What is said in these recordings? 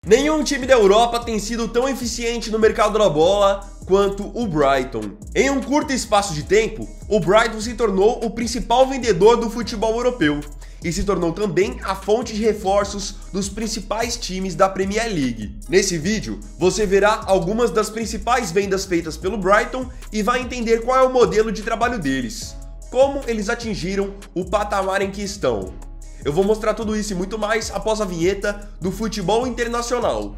Nenhum time da Europa tem sido tão eficiente no mercado da bola quanto o Brighton. Em um curto espaço de tempo, o Brighton se tornou o principal vendedor do futebol europeu e se tornou também a fonte de reforços dos principais times da Premier League. Nesse vídeo, você verá algumas das principais vendas feitas pelo Brighton e vai entender qual é o modelo de trabalho deles, como eles atingiram o patamar em que estão. Eu vou mostrar tudo isso e muito mais após a vinheta do futebol internacional.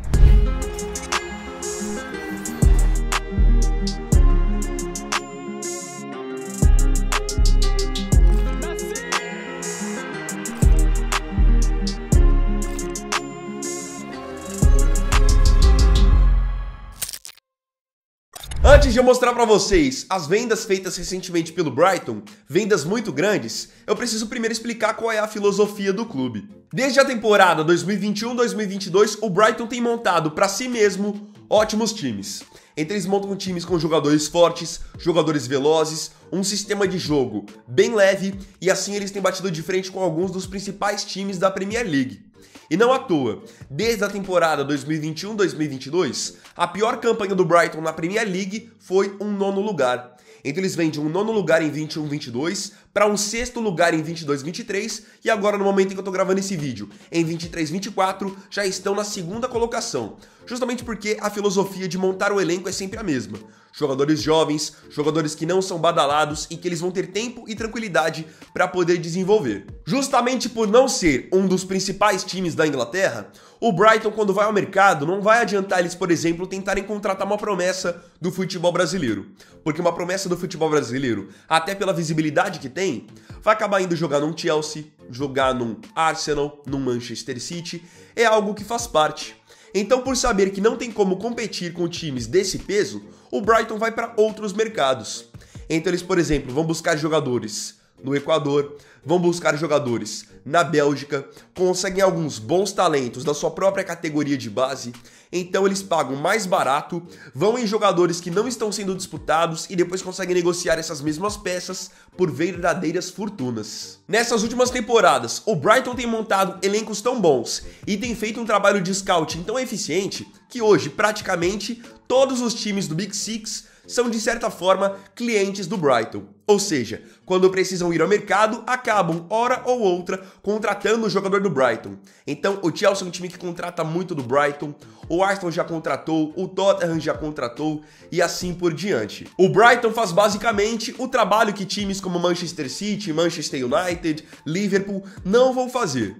Antes de eu mostrar para vocês as vendas feitas recentemente pelo Brighton, vendas muito grandes, eu preciso primeiro explicar qual é a filosofia do clube. Desde a temporada 2021-2022, o Brighton tem montado para si mesmo ótimos times. Então eles montam times com jogadores fortes, jogadores velozes, um sistema de jogo bem leve e assim eles têm batido de frente com alguns dos principais times da Premier League. E não à toa, desde a temporada 2021-2022, a pior campanha do Brighton na Premier League foi um 9º lugar. Então eles vêm de um 9º lugar em 21-22 para um 6º lugar em 22-23 e agora no momento em que eu tô gravando esse vídeo, em 23-24, já estão na 2ª colocação. Justamente porque a filosofia de montar o elenco é sempre a mesma. Jogadores jovens, jogadores que não são badalados e que eles vão ter tempo e tranquilidade para poder desenvolver. Justamente por não ser um dos principais times da Inglaterra, o Brighton, quando vai ao mercado, não vai adiantar eles, por exemplo, tentarem contratar uma promessa do futebol brasileiro. Porque uma promessa do futebol brasileiro, até pela visibilidade que tem, vai acabar indo jogar num Chelsea, jogar num Arsenal, num Manchester City, é algo que faz parte. Então, por saber que não tem como competir com times desse peso, o Brighton vai para outros mercados. Então eles, por exemplo, vão buscar jogadores no Equador, vão buscar jogadores na Bélgica, conseguem alguns bons talentos da sua própria categoria de base, então eles pagam mais barato, vão em jogadores que não estão sendo disputados e depois conseguem negociar essas mesmas peças por verdadeiras fortunas. Nessas últimas temporadas, o Brighton tem montado elencos tão bons e tem feito um trabalho de scouting tão eficiente que hoje praticamente todos os times do Big Six são de certa forma clientes do Brighton. Ou seja, quando precisam ir ao mercado, acabam, hora ou outra, contratando o jogador do Brighton. Então o Chelsea é um time que contrata muito do Brighton, o Arsenal já contratou, o Tottenham já contratou e assim por diante. O Brighton faz basicamente o trabalho que times como Manchester City, Manchester United, Liverpool não vão fazer.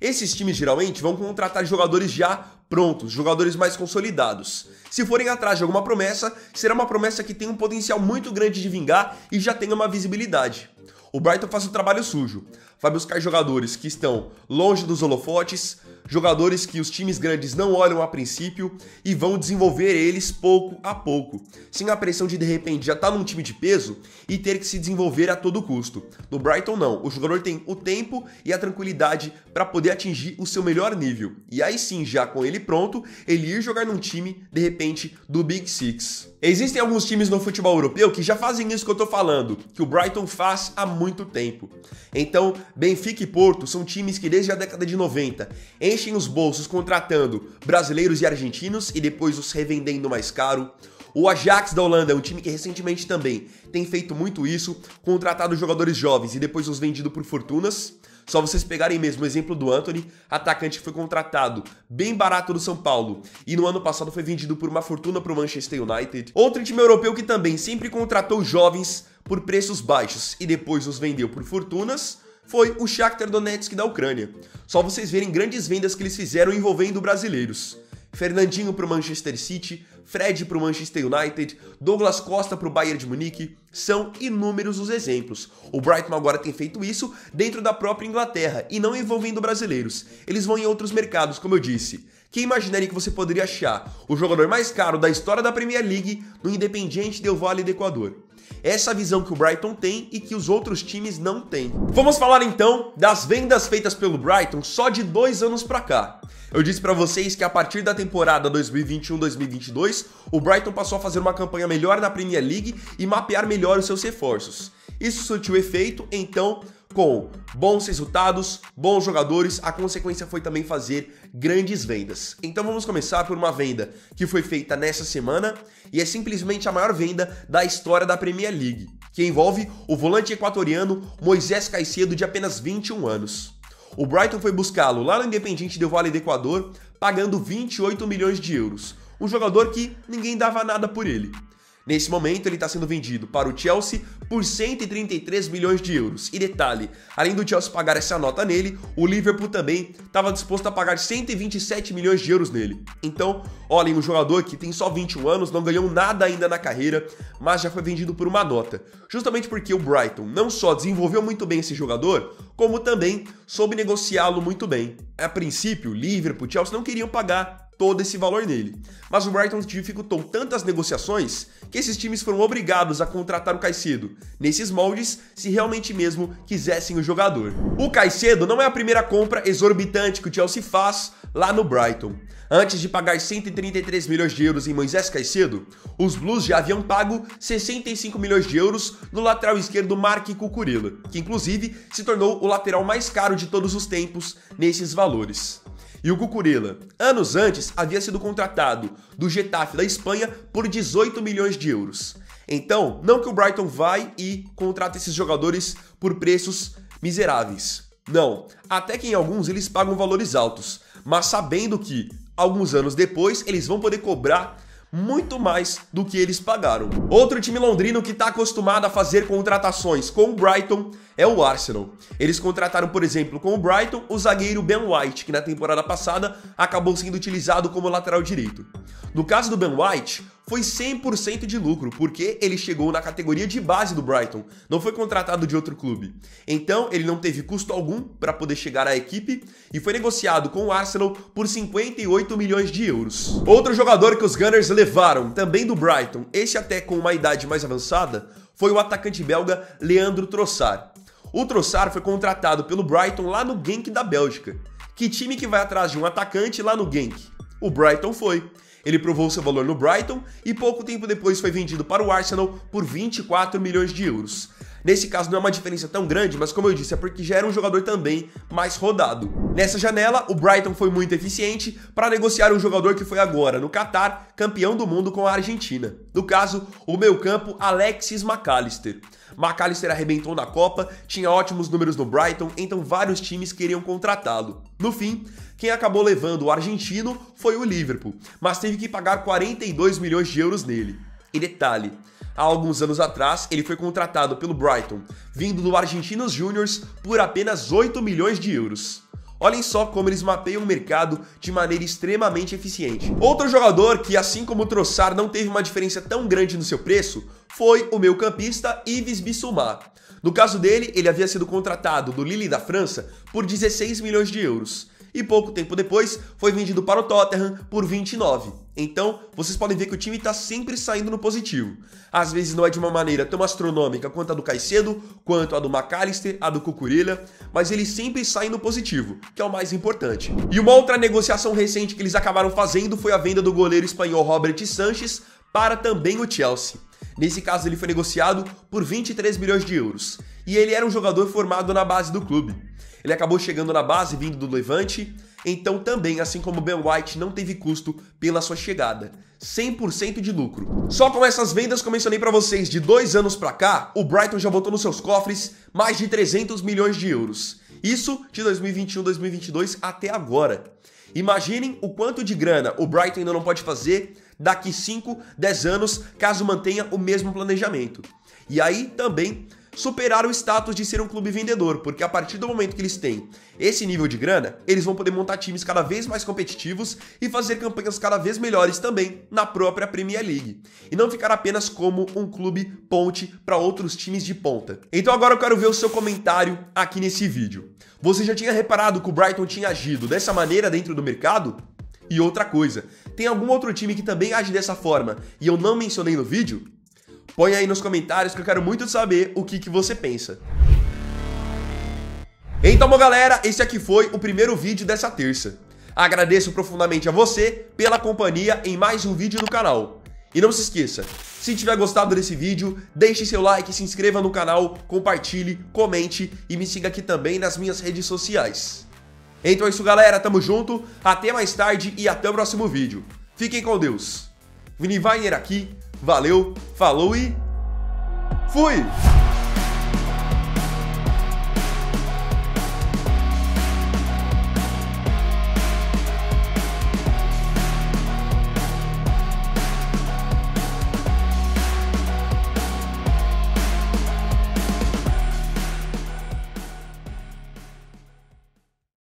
Esses times geralmente vão contratar jogadores já prontos, jogadores mais consolidados. Se forem atrás de alguma promessa, será uma promessa que tem um potencial muito grande de vingar e já tenha uma visibilidade. O Brighton faz o trabalho sujo, vai buscar jogadores que estão longe dos holofotes, jogadores que os times grandes não olham a princípio e vão desenvolver eles pouco a pouco, sem a pressão de repente já estar num time de peso e ter que se desenvolver a todo custo. No Brighton não, o jogador tem o tempo e a tranquilidade para poder atingir o seu melhor nível. E aí sim, já com ele pronto, ele ir jogar num time, de repente, do Big Six. Existem alguns times no futebol europeu que já fazem isso que eu tô falando, que o Brighton faz há muito tempo. Então, Benfica e Porto são times que desde a década de 90 enchem os bolsos contratando brasileiros e argentinos e depois os revendendo mais caro. O Ajax da Holanda é um time que recentemente também tem feito muito isso, contratado jogadores jovens e depois os vendido por fortunas. Só vocês pegarem mesmo o exemplo do Antony, atacante que foi contratado bem barato do São Paulo e no ano passado foi vendido por uma fortuna para o Manchester United. Outro time europeu que também sempre contratou jovens por preços baixos e depois os vendeu por fortunas foi o Shakhtar Donetsk da Ucrânia. Só vocês verem grandes vendas que eles fizeram envolvendo brasileiros. Fernandinho para o Manchester City, Fred para o Manchester United, Douglas Costa para o Bayern de Munique, são inúmeros os exemplos. O Brighton agora tem feito isso dentro da própria Inglaterra e não envolvendo brasileiros. Eles vão em outros mercados, como eu disse. Quem imaginaria que você poderia achar o jogador mais caro da história da Premier League no Independiente del Valle do Equador? Essa é a visão que o Brighton tem e que os outros times não têm. Vamos falar então das vendas feitas pelo Brighton só de 2 anos pra cá. Eu disse pra vocês que a partir da temporada 2021-2022, o Brighton passou a fazer uma campanha melhor na Premier League e mapear melhor os seus reforços. Isso surtiu efeito, então, com bons resultados, bons jogadores, a consequência foi também fazer grandes vendas. Então vamos começar por uma venda que foi feita nessa semana e é simplesmente a maior venda da história da Premier League, que envolve o volante equatoriano Moisés Caicedo, de apenas 21 anos. O Brighton foi buscá-lo lá no Independiente del Valle do Equador, pagando 28 milhões de euros, um jogador que ninguém dava nada por ele. Nesse momento, ele está sendo vendido para o Chelsea por 133 milhões de euros. E detalhe, além do Chelsea pagar essa nota nele, o Liverpool também estava disposto a pagar 127 milhões de euros nele. Então, olhem, um jogador que tem só 21 anos, não ganhou nada ainda na carreira, mas já foi vendido por uma nota. Justamente porque o Brighton não só desenvolveu muito bem esse jogador, como também soube negociá-lo muito bem. A princípio, Liverpool e Chelsea não queriam pagar todo esse valor nele. Mas o Brighton dificultou tantas negociações que esses times foram obrigados a contratar o Caicedo nesses moldes se realmente mesmo quisessem o jogador. O Caicedo não é a primeira compra exorbitante que o Chelsea faz lá no Brighton. Antes de pagar 133 milhões de euros em Moisés Caicedo, os Blues já haviam pago 65 milhões de euros no lateral esquerdo Marc Cucurella, que inclusive se tornou o lateral mais caro de todos os tempos nesses valores. E o Cucurella, anos antes, havia sido contratado do Getafe da Espanha por 18 milhões de euros. Então, não que o Brighton vai e contrata esses jogadores por preços miseráveis. Não, até que em alguns eles pagam valores altos, mas sabendo que, alguns anos depois, eles vão poder cobrar muito mais do que eles pagaram. Outro time londrino que está acostumado a fazer contratações com o Brighton é o Arsenal. Eles contrataram, por exemplo, com o Brighton, o zagueiro Ben White, que na temporada passada acabou sendo utilizado como lateral direito. No caso do Ben White, foi 100% de lucro, porque ele chegou na categoria de base do Brighton, não foi contratado de outro clube. Então, ele não teve custo algum para poder chegar à equipe e foi negociado com o Arsenal por 58 milhões de euros. Outro jogador que os Gunners levaram, também do Brighton, esse até com uma idade mais avançada, foi o atacante belga Leandro Trossard. O Trossard foi contratado pelo Brighton lá no Genk da Bélgica. Que time que vai atrás de um atacante lá no Genk? O Brighton foi. Ele provou seu valor no Brighton e pouco tempo depois foi vendido para o Arsenal por 24 milhões de euros. Nesse caso não é uma diferença tão grande, mas como eu disse, é porque já era um jogador também mais rodado. Nessa janela, o Brighton foi muito eficiente para negociar um jogador que foi agora, no Qatar, campeão do mundo com a Argentina. No caso, o meio-campo Alexis Mac Allister. Mac Allister arrebentou na Copa, tinha ótimos números no Brighton, então vários times queriam contratá-lo. No fim, quem acabou levando o argentino foi o Liverpool, mas teve que pagar 42 milhões de euros nele. E detalhe, há alguns anos atrás ele foi contratado pelo Brighton, vindo do Argentinos Júniors por apenas 8 milhões de euros. Olhem só como eles mapeiam o mercado de maneira extremamente eficiente. Outro jogador que, assim como o Trossard, não teve uma diferença tão grande no seu preço foi o meio-campista Yves Bissouma. No caso dele, ele havia sido contratado do Lille da França por 16 milhões de euros. E pouco tempo depois foi vendido para o Tottenham por 29. Então, vocês podem ver que o time está sempre saindo no positivo. Às vezes não é de uma maneira tão astronômica quanto a do Caicedo, quanto a do Mac Allister, a do Cucurella, mas eles sempre saem no positivo, que é o mais importante. E uma outra negociação recente que eles acabaram fazendo foi a venda do goleiro espanhol Robert Sanchez para também o Chelsea. Nesse caso, ele foi negociado por 23 milhões de euros. E ele era um jogador formado na base do clube. Ele acabou chegando na base vindo do Levante, então também, assim como Ben White, não teve custo pela sua chegada. 100% de lucro. Só com essas vendas que eu mencionei pra vocês de 2 anos pra cá, o Brighton já botou nos seus cofres mais de 300 milhões de euros. Isso de 2021-2022 até agora. Imaginem o quanto de grana o Brighton ainda não pode fazer daqui 5, 10 anos, caso mantenha o mesmo planejamento. E aí também superar o status de ser um clube vendedor, porque a partir do momento que eles têm esse nível de grana, eles vão poder montar times cada vez mais competitivos e fazer campanhas cada vez melhores também na própria Premier League. E não ficar apenas como um clube ponte para outros times de ponta. Então agora eu quero ver o seu comentário aqui nesse vídeo. Você já tinha reparado que o Brighton tinha agido dessa maneira dentro do mercado? E outra coisa, tem algum outro time que também age dessa forma e eu não mencionei no vídeo? Põe aí nos comentários que eu quero muito saber o que você pensa. Então, bom, galera, esse aqui foi o primeiro vídeo dessa terça. Agradeço profundamente a você pela companhia em mais um vídeo do canal. E não se esqueça, se tiver gostado desse vídeo, deixe seu like, se inscreva no canal, compartilhe, comente e me siga aqui também nas minhas redes sociais. Então é isso, galera, tamo junto, até mais tarde e até o próximo vídeo. Fiquem com Deus. Vini Weiner aqui, valeu, falou e fui!